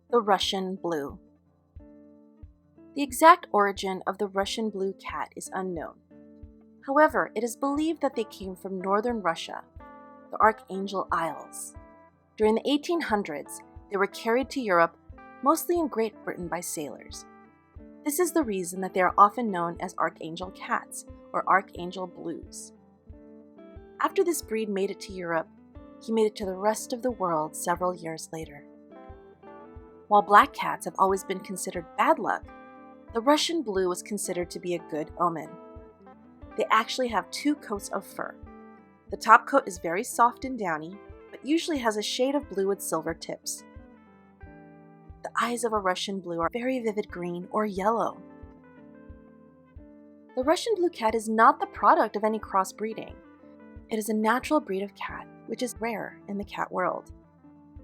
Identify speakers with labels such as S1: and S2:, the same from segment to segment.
S1: The Russian Blue. The exact origin of the Russian blue cat is unknown. However, it is believed that they came from northern Russia, the Archangel Isles. During the 1800s, they were carried to Europe, mostly in Great Britain by sailors. This is the reason that they are often known as Archangel cats or Archangel blues. After this breed made it to Europe, he made it to the rest of the world several years later. While black cats have always been considered bad luck, the Russian blue was considered to be a good omen. They actually have two coats of fur. The top coat is very soft and downy, but usually has a shade of blue with silver tips. The eyes of a Russian blue are very vivid green or yellow. The Russian blue cat is not the product of any crossbreeding. It is a natural breed of cat, which is rare in the cat world.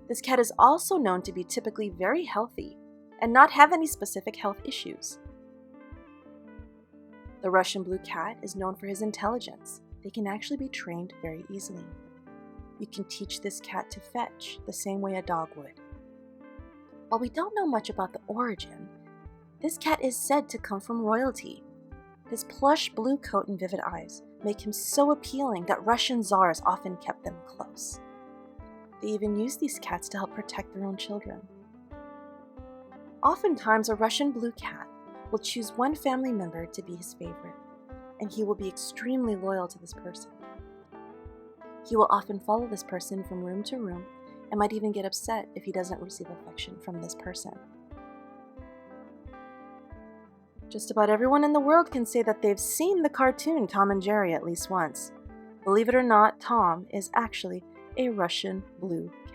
S1: This cat is also known to be typically very healthy and not have any specific health issues. The Russian blue cat is known for his intelligence. They can actually be trained very easily. You can teach this cat to fetch the same way a dog would. While we don't know much about the origin, this cat is said to come from royalty. His plush blue coat and vivid eyes make him so appealing that Russian Czars often kept them close. They even use these cats to help protect their own children. Oftentimes, a Russian blue cat will choose one family member to be his favorite, and he will be extremely loyal to this person. He will often follow this person from room to room and might even get upset if he doesn't receive affection from this person. Just about everyone in the world can say that they've seen the cartoon Tom and Jerry at least once. Believe it or not, Tom is actually a Russian blue cat.